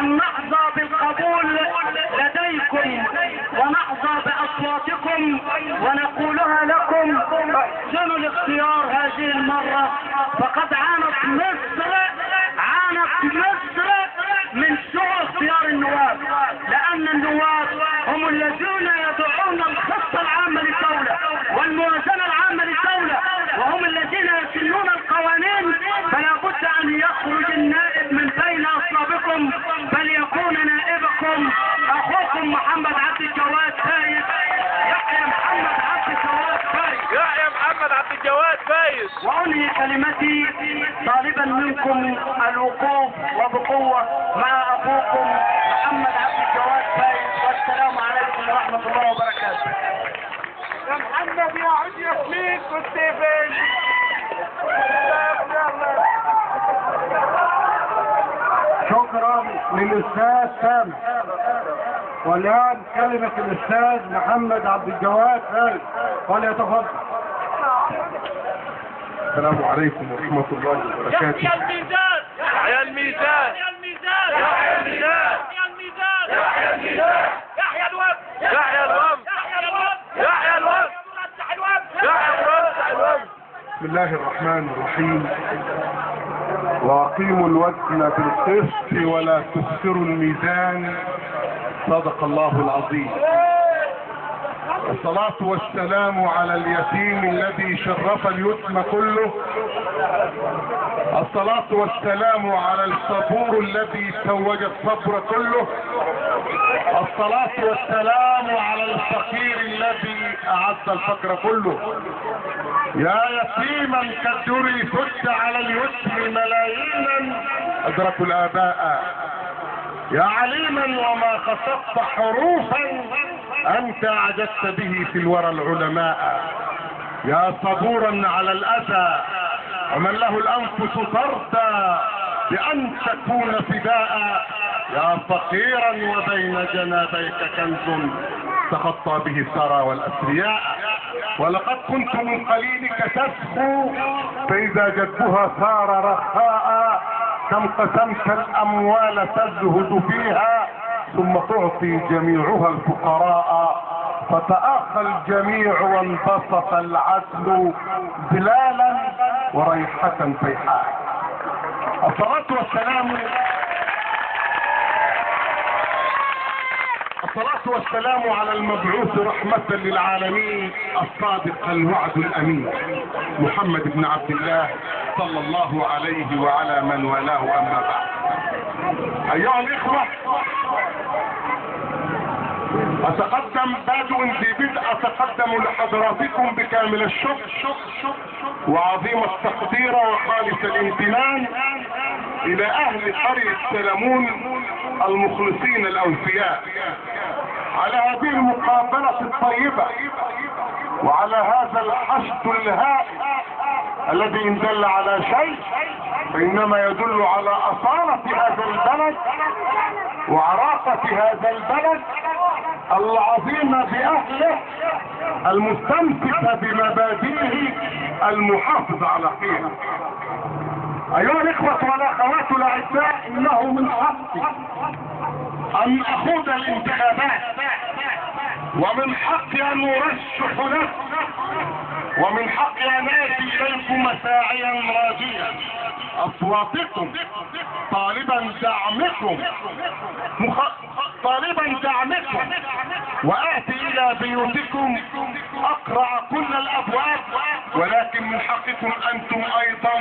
أن نحظى بالقبول لديكم ونحظى بأصواتكم ونقولها لكم. احسنوا الاختيار هذه المرة، فقد عانت مصر من سوء اختيار النواب، لأن النواب هم الذين يضعون الخطة العامة للدولة والموازنة العامة للدولة، وهم الذين يسنون القوانين. فلا بد أن يخرج النائب من بين أصلابكم، بل يكون نائبكم أخوكم محمد عبد الجواد فايز. يحيى محمد عبد الجواد فايز. يحيى محمد عبد الجواد فايز. وأنهي كلمتي طالبا منكم الوقوف وبقوة مع أخوكم محمد عبد الجواد فايز. والسلام عليكم ورحمة الله وبركاته. يا محمد يا عود ياسمين كنت فين؟ شكرا للأستاذ سامح. والآن كلمة الأستاذ محمد عبد الجواد فايز، وليتفضل. السلام عليكم ورحمة الله وبركاته. يحيى الميزان. يحيى الميزان. يحيى الميزان. يحيى الميزان. يحيى الميزان. يحيى الميزان. يحيى الوفد. يحيى الوفد. يحيى الوفد. يحيى الوفد. يحيى الوفد. بسم الله الرحمن الرحيم. وأقيموا الوزن بالقسط ولا تخسروا الميزان. صدق الله العظيم. والصلاة والسلام على اليتيم الذي شرف اليتم كله. الصلاة والسلام على الصبور الذي توج الصبر كله. الصلاة والسلام على الفقير الذي أعز الفقر كله. يا يتيما كالدر فت على اليتم ملايينا أدركوا الآباء. يا عليما وما خصصت حروفا أنت أعجزت به في الورى العلماء. يا صبورا على الأذى ومن له الأنفس ترضى بأن تكون فداء. يا فقيرا وبين جنابيك كنز تخطى به الثرى والأثرياء. ولقد كنت من قليلك تسخو فإذا جدها صار رخاء. كم قسمت الأموال تزهد فيها ثم تعطي جميعها الفقراء. فتآخى الجميع وانبسط العدل ظلالا وريحة فيحاء. الصلاة والسلام على المبعوث رحمة للعالمين الصادق الوعد الأمين محمد بن عبد الله صلى الله عليه وعلى من والاه. أما بعد، أيها الإخوة، أتقدم بادئ في بدء أتقدم لحضراتكم بكامل الشكر وعظيم التقدير وخالص الامتنان إلى أهل قرية سلمون المخلصين الأوفياء على هذه المقابلة الطيبة وعلى هذا الحشد الهائل الذي إن دل على شيء فإنما يدل على أصالة هذا البلد وعراقة هذا البلد العظيمة بأهله المستمسكة بمبادئه المحافظة على قيمه. أيها الإخوة والأخوات الأعزاء، إنه من حقي أن أخوض الانتخابات، ومن حقي أن أرشح نفسي، ومن حقي أن آتي إليكم ساعيا راجيا أصواتكم طالبا دعمكم وآتي إلى بيوتكم أقرع كل الأبواب. ولكن من حقكم أنتم أيضا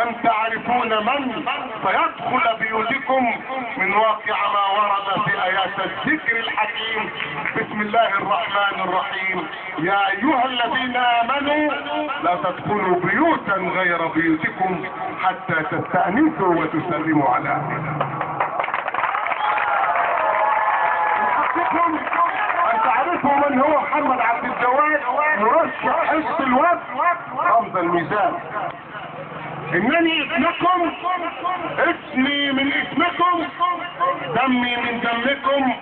أن تعرفون من سيدخل بيوتكم من واقع ما ورد في آيات الذكر الحكيم. بسم الله الرحمن الرحيم. يا أيها الذين آمنوا لا تدخلوا بيوتا غير بيوتكم حتى تستأنسوا وتسلموا على أهلها. أن تعرفوا من هو محمد عبد الجواد مرشح حزب الوفد رمز الميزان. إنني اسمكم، اسمي من اسمكم، دمي من دمكم،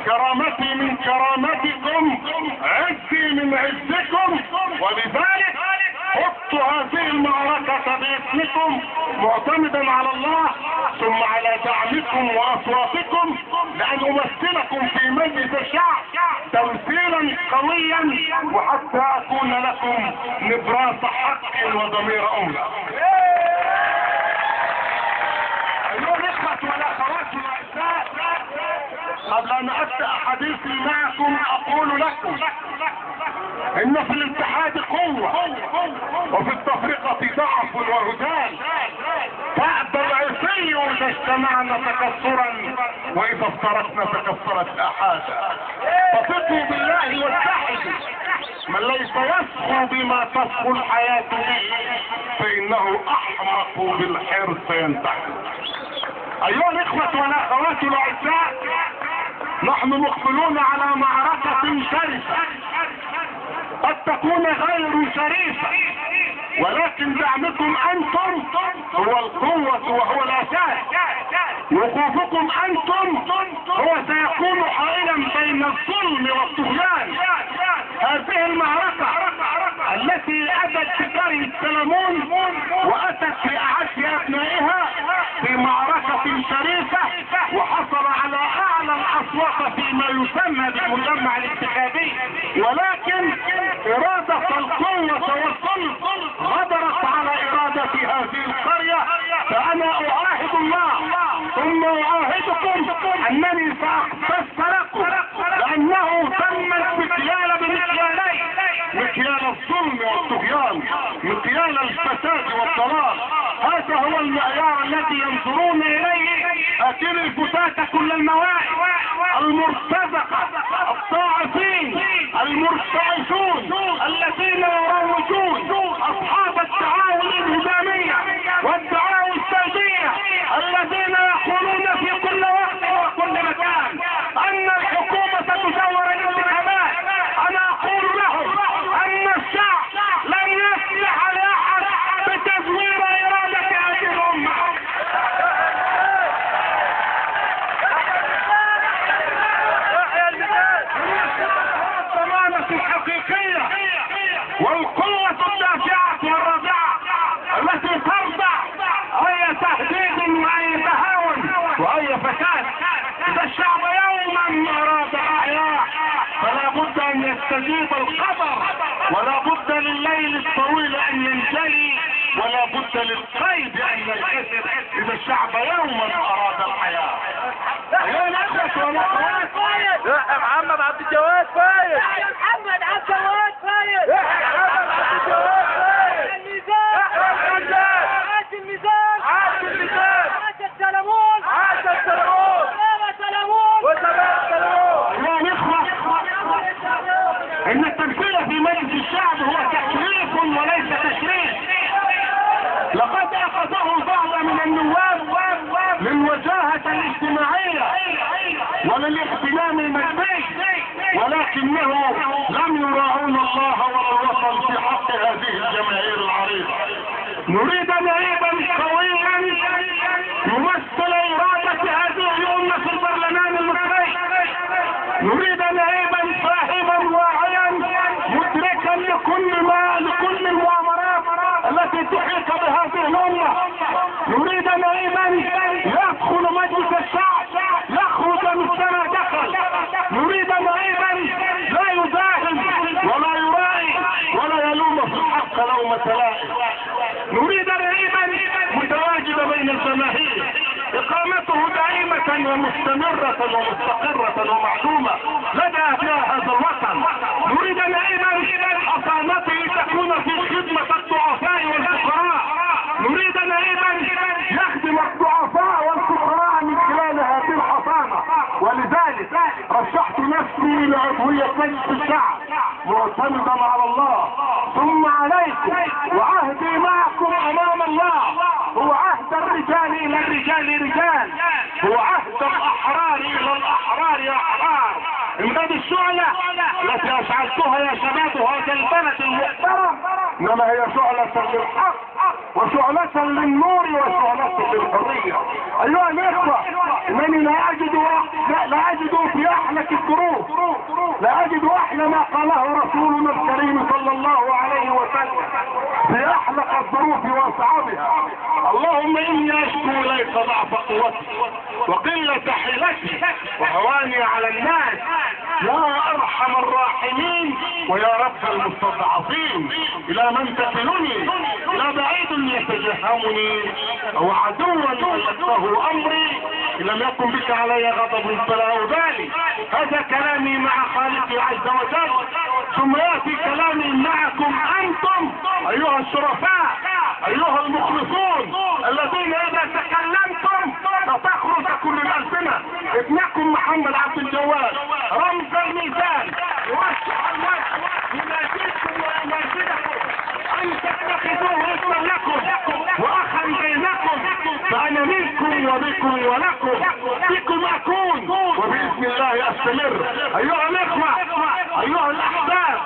كرامتي من كرامتكم، عزي من عزكم. ولذلك خضت هذه المعركة باسمكم معتمدا على الله ثم على دعمكم بأصواتكم وأصواتكم لأن أمثلكم في مجلس الشعب تمثيلا قويا وحتى أكون لكم نبراس حق وضمير أمة. أيها الإخوة والأخوات الأعزاء، قبل أن أبدأ حديثي معكم أقول لكم إن في الاتحاد قوة وفي التفرقة ضعف وهدان. فأبى العصي إذا اجتمعنا تكسرا وإذا افترقنا تكسرت الأحاد. فثقوا بالله واتحدوا، من ليس يسخو بما تسخو الحياة به فإنه أحمق بالحرص ينتحر. أيها الإخوة والأخوات الأعزاء، نحن مقبلون على معركة شرسة قد تكون غير شريفة، ولكن دعمكم أنتم هو القوة وهو الأساس. وقوفكم أنتم هو سيكون حائلا بين الظلم والطغيان. هذه المعركة التي أتت بقرية سلمون وأتت بأعز أبنائها في معركة شريفة وحصل على أعلى الأصوات فيما يسمى بالمجمع الانتخابي، ولكن إرادة القوة والظلم غدرت على إرادة هذه القرية. فأنا أعاهد الله ثم أعاهدكم أنني سأختص لكم، لأنه تم المكيال بمكيالين: مكيال الظلم والطغيان، مكيال الفساد والضلال. هذا هو المعيار الذي ينظرون إليه أكل الفتاة كل المواعي، المرتزقة، الضاعفين، المرتعشون، الذين يروجون، أصحاب الدعاوى الانهزامية والدعاوى السلبية، الذين يقولون في كل وقت وكل مكان أن الحكومة تزور الانتخابات. أنا أقول لهم أن الشعب لن يسمح لأحد بتزوير إرادة هذه الأمة. الضمانة الحقيقية والقوة الدافعة والرادعة التي ترضع أي تهديد وأي تهاون وأي فساد. إذا الشعب يوما أراد أحياء فلا بد أن يستجيب القدر، ولا بد لليل الطويل أن ينجلي، ولا بد للقيد أن ينكسر إذا الشعب يوما أراد الحياة. أيها الأخوة والأخوات، يا محمد عبد الجواد فايز، يا محمد عبد الجواد فايز، يا محمد عبد الجواد فايز، الميزان، عاش الميزان، عاش الميزان، عاش السلمون، عاش السلمون، سلام سلمون، وسلام سلمون. أيها الإخوة، إن التمثيل في مجلس الشعب هو تشريف وليس تشريف. لقد أخذه بعض من النواب للوجاهة الاجتماعية وللاغتنام المادي، ولكنه لم يراعون الله ولا الوطن في حق هذه الجماهير العريضة. نريد نائبا قويا يمثل إرادة هذه الأمة في البرلمان المصري. نريد نائبا فاهما واعيا مدركا لكل المؤامرات التي تحيط بهذه الأمة. نريد نائبا يدخل مجلس الشعب يخرج مثلما دخل. نريد نائبا لا يداهن ولا يرائي ولا يلوم في الحق لومة لائم. نريد نائبا متواجد بين الجماهير، اقامته دائمة ومستمرة ومستقرة ومعلومة لدى ابناء هذا الوطن. نريد نائبا حصانته تكون في خدمة الضعفاء والفقراء. نريد نائبا يخدم الضعفاء والفقراء من خلال هذه الحصانة. ولذلك رشحت نفسي لعضوية مجلس الشعب معتمدا على الله ثم عليكم، وعهدي معكم امام الله هو عهد الرجال الى الرجال رجال، هو عهد الاحرار الى الاحرار احرار. امداد الشعلة التي اشعلتها يا شباب هذا البلد المحترم انما هي شعلة للحق وشعلة للنور وشعلة للحرية. ايها الاخوة، انني لا اجد في احلك الظروف، لا اجد احلى ما قاله رسولنا الكريم صلى الله عليه وسلم في احلق الظروف واصعابها: اللهم اني اشكو اليك ضعف قوتي قلة حيلتي وهواني على الناس يا ارحم الراحمين ويا رب المستضعفين. الى من تكلني؟ الى بعيد يتجهمني او عدو ملكته امري؟ ان لم يكن بك علي غضب فلا ابالي. هذا كلامي مع خالقي عز وجل، ثم ياتي كلامي معكم انتم ايها الشرفاء ايها المخلصون الذين اذا تكلمتم ستخرج كل الالسنه. ابنكم محمد عبد الجواد رمز الميزان يوشح الوجه يناديكم ويناشدكم ان تتخذوه اسما لكم واخا بينكم، فانا منكم وبكم ولكم، بكم اكون وباذن الله استمر. ايها الاخوه ايها الاحباب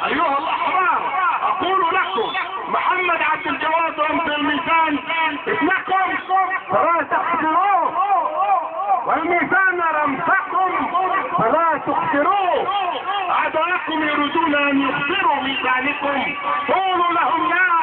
ايها الاحرار، اقول لكم محمد عبد الجواد رمز الميزان ابنكم فلا تخسروه، والميزان رمزكم فلا تخسروه. اعداءكم يريدون ان يخسروا ميزانكم، قولوا لهم لا